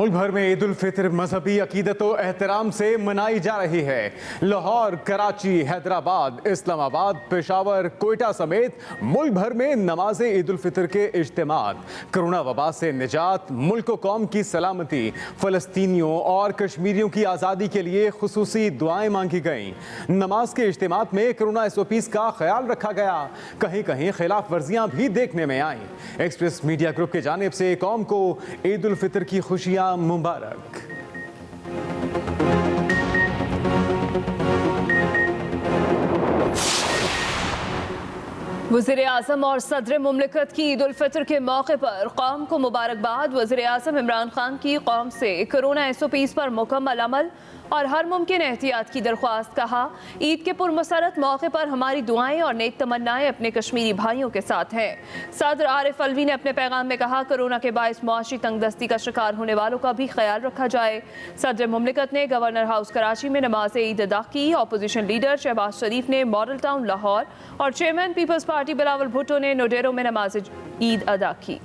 मुल्क भर में ईद उल फितर मजहबी अकीदत व एहतराम से मनाई जा रही है। लाहौर, कराची, हैदराबाद, इस्लामाबाद, पेशावर, कोयटा समेत मुल्क भर में नमाज ईद उल फितर के इज्तिमात, कोरोना वबा से निजात, मुल्क व कौम की सलामती, फ़लस्तीनियों और कश्मीरियों की आज़ादी के लिए खुसूसी दुआएं मांगी गईं। नमाज के इज्तिमात में कोरोना SOPs का ख्याल रखा गया। कहीं कहीं खिलाफ वर्जियाँ भी देखने में आईं। एक्सप्रेस मीडिया ग्रुप की जानिब से कौम को ईद उल फितर की खुशियाँ मुबारक। वज़ीर आज़म और सदर मुमलिकत की ईद उल फितर के मौके पर कौम को मुबारकबाद। वज़ीर आज़म इमरान खान की कौम से कोरोना SOPs पर मुकम्मल अमल और हर मुमकिन एहतियात की दरख्वास्त। कहा, ईद के पुरमसरत मौके पर हमारी दुआएं और नेक तमन्नाएं अपने कश्मीरी भाइयों के साथ हैं। सदर आरिफ अलवी ने अपने पैगाम में कहा, कोरोना के बायस मुआशी तंगदस्ती का शिकार होने वालों का भी ख्याल रखा जाए। सदर मुमलिकत ने गवर्नर हाउस कराची में नमाज ईद अदा की। अपोजिशन लीडर शहबाज शरीफ ने मॉडल टाउन लाहौर और चेयरमैन पीपल्स पार्टी बिलावल भुट्टो ने नोडेरो में नमाज ईद अदा की।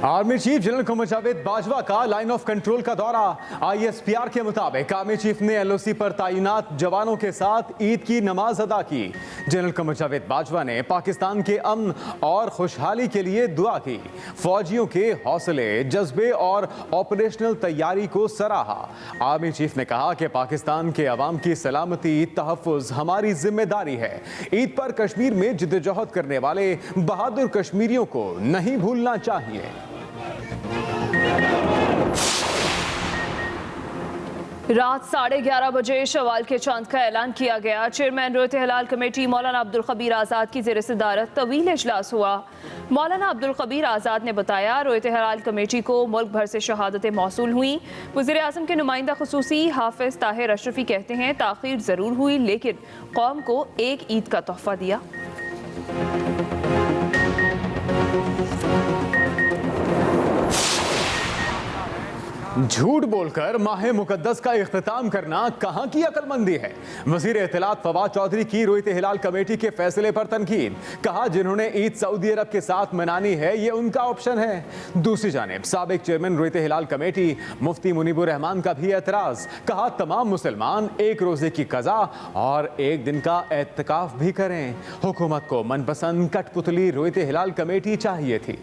Army chief general Qamar Javed Bajwa का लाइन ऑफ कंट्रोल का दौरा। ISPR के मुताबिक आर्मी चीफ ने LOC पर तैनात जवानों के साथ ईद की नमाज अदा की। जनरल कमर जावेद बाजवा ने पाकिस्तान के अमन और खुशहाली के लिए दुआ की। फौजियों के हौसले, जज्बे और ऑपरेशनल तैयारी को सराहा। आर्मी चीफ ने कहा कि पाकिस्तान के अवाम की सलामती, तहफ़्फ़ुज़ हमारी जिम्मेदारी है। ईद पर कश्मीर में जिद्दोजहद करने वाले बहादुर कश्मीरियों को नहीं भूलना चाहिए। रात 11:30 बजे शवाल के चांद का ऐलान किया गया। चेयरमैन रोयत हिलाल कमेटी मौलाना अब्दुल खबीर आज़ाद की ज़ेर सदारत तवील इजलास हुआ। मौलाना अब्दुल खबीर आज़ाद ने बताया, रोयत हिलाल कमेटी को मुल्क भर से शहादतें मौसूल हुई। वज़ीर आज़म के नुमाइंदा खुसूसी हाफिज ताहिर अशरफी कहते हैं, ताख़ीर ज़रूर हुई लेकिन कौम को एक ईद का तोहफा दिया। झूठ बोलकर माह मुकद्दस का इख्तिताम करना कहाँ की अक्लमंदी है। वज़ीर इत्तलात फवाद चौधरी की रोयत हिलाल कमेटी के फैसले पर तनकीद। कहा, जिन्होंने ईद सऊदी अरब के साथ मनानी है ये उनका ऑप्शन है। दूसरी जानिब साबिक चेयरमैन रोयत हिलाल कमेटी मुफ्ती मुनीबुर रहमान का भी एतराज़। कहा, तमाम मुसलमान एक रोज़े की कज़ा और एक दिन का एतकाफ भी करें। हुकूमत को मनपसंद कठपुतली रोयत हिलाल कमेटी चाहिए थी।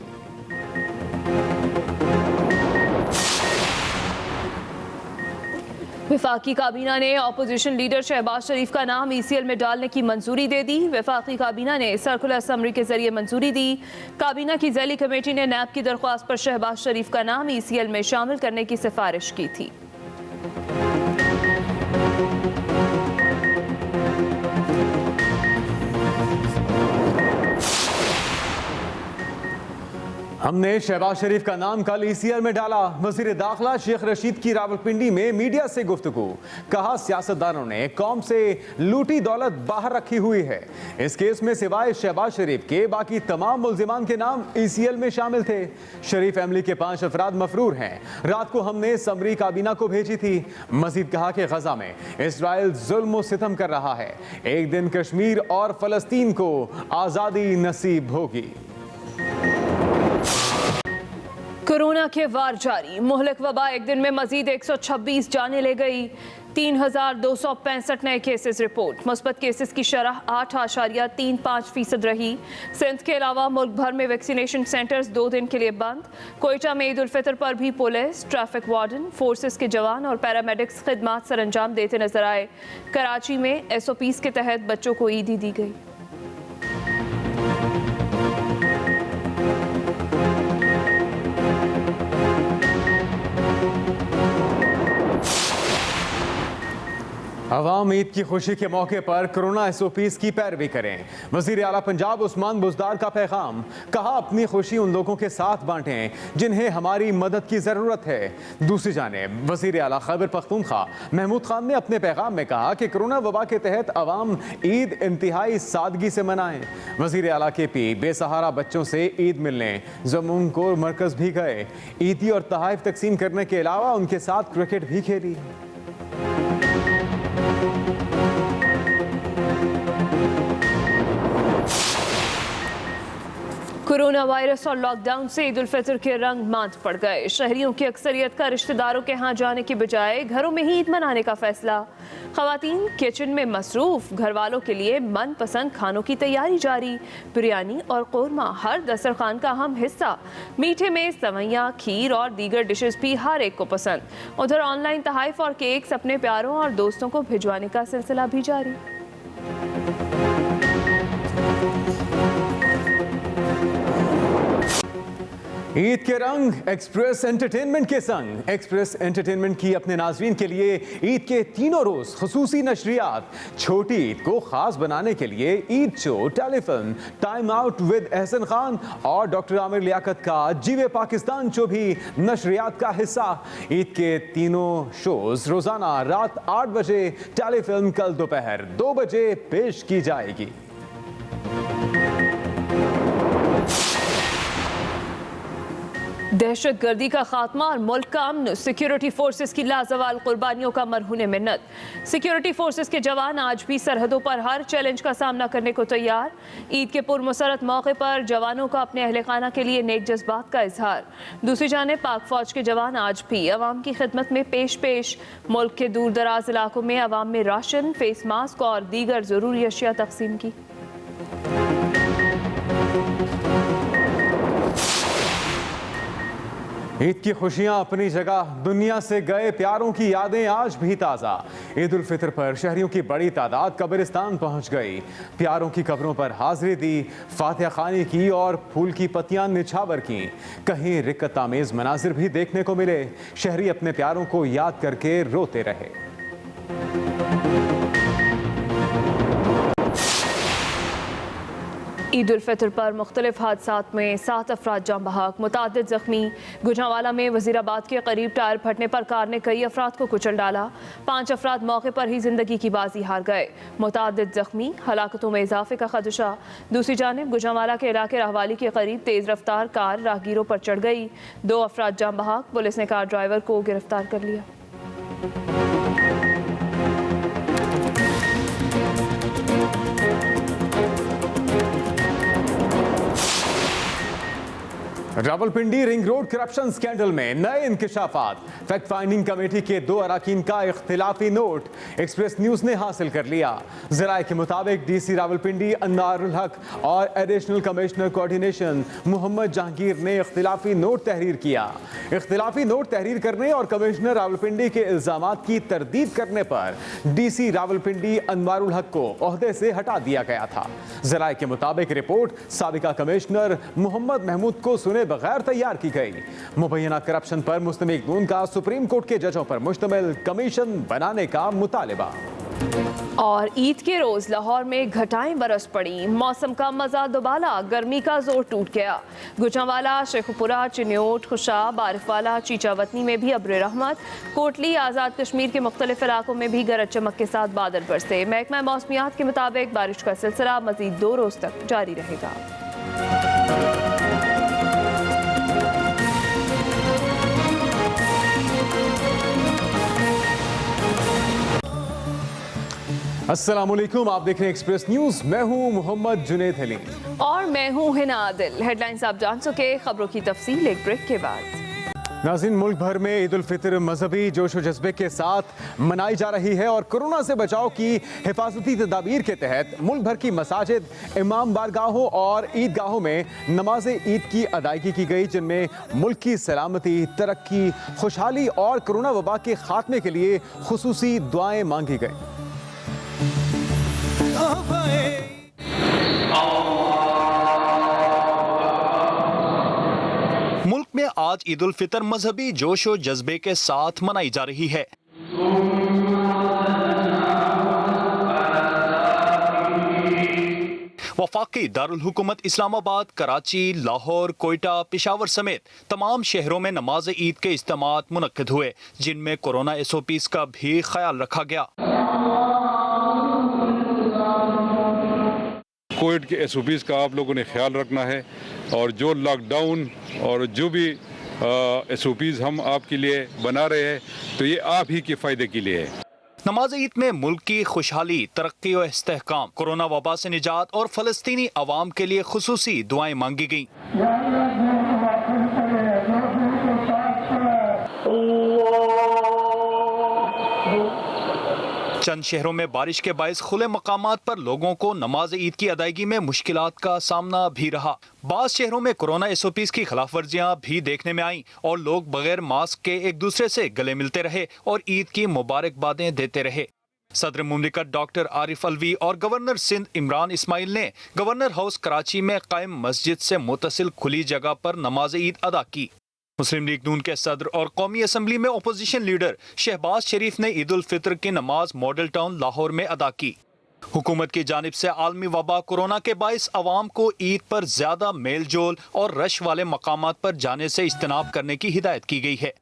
वफाकी काबीना ने अपोजिशन लीडर शहबाज शरीफ का नाम ECL में डालने की मंजूरी दे दी। वफाकी काबीना ने सर्कुलर समरी के जरिए मंजूरी दी। काबीना की ज़ैली कमेटी ने नैब की दरख्वास्त पर शहबाज शरीफ का नाम ECL में शामिल करने की सिफारिश की थी। हमने शहबाज शरीफ का नाम कल ECL में डाला। वज़ीर दाखिला शेख रशीद की रावलपिंडी में मीडिया से गुफ्तगू। कहा, सियासतदानों ने कौम से लूटी दौलत बाहर रखी हुई है। इस केस में सिवाय शहबाज शरीफ के बाकी तमाम मुल्जिमान के नाम ECL में शामिल थे। शरीफ फैमिली के 5 अफराद मफरूर हैं। रात को हमने समरी काबीना को भेजी थी। मजीद कहा कि गजा में इसराइल जुल्म व सितम कर रहा है। एक दिन कश्मीर और फलस्तीन को आज़ादी नसीब होगी। कोरोना के वार जारी। मुहलिक वबा एक दिन में मजीद 126 जाने ले गई। 3265 नए केसेस रिपोर्ट। मुस्बत केसेस की शरह 8.35% रही। सिंध के अलावा मुल्क भर में वैक्सीनेशन सेंटर्स 2 दिन के लिए बंद। कोयटा में ईद उल फितर पर भी पुलिस, ट्रैफिक वार्डन, फोर्सेस के जवान और पैरामेडिक्स खिदमात सर अंजाम देते नजर आए। कराची में SOPs के तहत बच्चों को ईदी दी गई। अवाम ईद की खुशी के मौके पर कोरोना SOPs की पैरवी करें। वज़ीर आला पंजाब उस्मान बुज़दार का पैगाम। कहा, अपनी खुशी उन लोगों के साथ बांटें जिन्हें हमारी मदद की ज़रूरत है। दूसरी जानिब वज़ीर आला खैबर पख्तूनख्वा महमूद खान ने अपने पैगाम में कहा कि कोरोना वबा के तहत अवाम ईद इंतहाई सादगी से मनाएं। वज़ीर आला KP बेसहारा बच्चों से ईद मिलने जमून कोर मरकज़ भी गए। ईदी और तहाइफ तकसीम करने के अलावा उनके साथ क्रिकेट भी खेली। कोरोना वायरस और लॉकडाउन से ईद उल फितर के रंग मांद पड़ गए। शहरियों की अक्सरियत का रिश्तेदारों के यहाँ जाने की बजाय घरों में ही ईद मनाने का फैसला। खवातीन किचन में मसरूफ, घर वालों के लिए मनपसंद खानों की तैयारी जारी। बिरयानी और कोरमा हर दस्तरखान का अहम हिस्सा। मीठे में सवैयाँ, खीर और दीगर डिशेस भी हर एक को पसंद। उधर ऑनलाइन तहाइफ और केक्स अपने प्यारों और दोस्तों को भिजवाने का सिलसिला भी जारी। ईद के रंग एक्सप्रेस एंटरटेनमेंट के संग। एक्सप्रेस एंटरटेनमेंट की अपने नाजरीन के लिए ईद के तीनों रोज खुसूसी नशरियात। छोटी ईद को खास बनाने के लिए Eid show, telefilm, time out with Ehsan Khan और डॉक्टर आमिर लियाकत का जीवे पाकिस्तान शो भी नशरियात का हिस्सा। ईद के तीनों शोज रोजाना रात 8 बजे, टेलीफिल्म कल दोपहर 2 बजे पेश की जाएगी। दहशत गर्दी का खात्मा और मुल्क का अमन, सिक्योरिटी फोर्सेस की लाजवाल कुर्बानियों का मरहून मिन्नत। सिक्योरिटी फोर्सेस के जवान आज भी सरहदों पर हर चैलेंज का सामना करने को तैयार। ईद के पुरमसरत मौके पर जवानों का अपने अहले खाना के लिए नेक जज्बात का इजहार। दूसरी जानिब पाक फौज के जवान आज भी अवाम की खिदमत में पेश। मुल्क के दूर दराज इलाकों में अवाम में राशन, फेस मास्क और दीगर जरूरी अशिया तकसीम की। ईद की खुशियां अपनी जगह, दुनिया से गए प्यारों की यादें आज भी ताज़ा। ईद उल फितर पर शहरियों की बड़ी तादाद कब्रिस्तान पहुंच गई। प्यारों की कब्रों पर हाजिरी दी, फातिहा खानी की और फूल की पत्तियां निछावर की। कहीं रिक्कत आमेज मनाजिर भी देखने को मिले। शहरी अपने प्यारों को याद करके रोते रहे। ईद उल फितर पर मुख्तलिफ हादसात में 7 अफराद जान बहक, मुतादिद जख्मी। गुजरांवाला में वजीराबाद के करीब टायर फटने पर कार ने कई अफराद को कुचल डाला। 5 अफराद मौके पर ही जिंदगी की बाजी हार गए, मुतादिद जख्मी। हलाकतों में इजाफे का खदशा। दूसरी जानिब गुजरांवाला के इलाके रहवाली के करीब तेज रफ्तार कार राहगीरों पर चढ़ गई। 2 अफराद जान बहक। पुलिस ने कार ड्राइवर को गिरफ्तार कर लिया। Rawalpindi ring road corruption scandal में नए इंकिशाफात। फैक्ट फाइंडिंग कमेटी के 2 अरकान का इख्तिलाफी नोट एक्सप्रेस न्यूज ने हासिल कर लिया। जराये के मुताबिक डीसी रावलपिंडी अनवारुल हक और additional commissioner coordination Mohammad Jahangir ने इख्तिलाफी नोट तहरीर किया। इख्तिलाफी नोट तहरीर करने और कमिश्नर रावलपिंडी के इल्जामात की तरदीद करने पर डीसी रावलपिंडी अनवारुल हक को ओहदे से हटा दिया गया था। जराये के मुताबिक रिपोर्ट साबिका कमिश्नर मोहम्मद महमूद को सुने बगैर तैयार की गई। मुबैना करप्शन पर मुस्लिम लीग नून का सुप्रीम कोर्ट के जजों पर मुश्तमिल कमीशन बनाने का मुतालिबा। और ईद के रोज लाहौर में घटाएं बरस पड़ी। मौसम का मजा दुबाला, गर्मी का जोर टूट गया। गुजरांवाला, शेखुपुरा, चिन्योट, खुशाब, आरिफवाला, चीचावतनी में भी अब्र रहमत। कोटली, आज़ाद कश्मीर के मुख्तलिफ इलाकों में भी गरज चमक के साथ बादल बरसे। महकमा मौसमियात के मुताबिक बारिश का सिलसिला मजीद 2 रोज तक जारी रहेगा। अस्सलामुअलैकुम, आप देख रहे हैं एक्सप्रेस न्यूज। मैं हूं मोहम्मद जुनेद अली और मैं हूं हिना आदिल। हेडलाइंस आप जान चुके, खबरों की तफसील एक ब्रेक के बाद। नाज़रीन, मुल्क भर में ईद उल फितर मजहबी जोश व जज्बे के साथ मनाई जा रही है और कोरोना से बचाव की हिफाजती तदाबीर के तहत मुल्क भर की मसाजिद, इमाम बारगाहों और ईदगाहों में नमाज ईद की अदायगी की गई, जिनमें मुल्क की सलामती, तरक्की, खुशहाली और कोरोना वबा के खात्मे के लिए खुसूसी दुआएं मांगी गई। मुल्क में आज ईद उल फितर मजहबी जोश और जज्बे के साथ मनाई जा रही है। वफाकी दारुल हुकूमत इस्लामाबाद, कराची, लाहौर, कोयटा, पेशावर समेत तमाम शहरों में नमाज ईद के इज्तिमात मुनक्किद हुए, जिनमें कोरोना SOPs का भी ख्याल रखा गया। कोविड के SOPs का आप लोगों ने ख्याल रखना है और जो लॉकडाउन और जो भी SOPs हम आपके लिए बना रहे हैं तो ये आप ही के फ़ायदे के लिए है। नमाज ईद में मुल्क की खुशहाली, तरक्की और इस्तेहकाम, कोरोना वबा से निजात और फलस्तीनी अवाम के लिए खुसूसी दुआएं मांगी गईं। चंद शहरों में बारिश के बायस खुले मकामात पर लोगों को नमाज ईद की अदायगी में मुश्किलात का सामना भी रहा। बाज़ शहरों में कोरोना SOPs की खिलाफ वर्जियाँ भी देखने में आईं और लोग बगैर मास्क के एक दूसरे से गले मिलते रहे और ईद की मुबारकबादें देते रहे। सदर मुमलिकत डॉक्टर आरिफ अलवी और गवर्नर सिंध इमरान इस्माइल ने गवर्नर हाउस कराची में कायम मस्जिद से मुतसिल खुली जगह पर नमाज ईद अदा की। मुस्लिम लीग नून के सदर और कौमी असम्बली में अपोजिशन लीडर शहबाज शरीफ ने ईद उल फितर की नमाज मॉडल टाउन लाहौर में अदा की। हुकूमत की जानिब से आलमी वबा कोरोना के बायस अवाम को ईद पर ज्यादा मेल जोल और रश वाले मकामात पर जाने से इज्तनाब करने की हिदायत की गई है।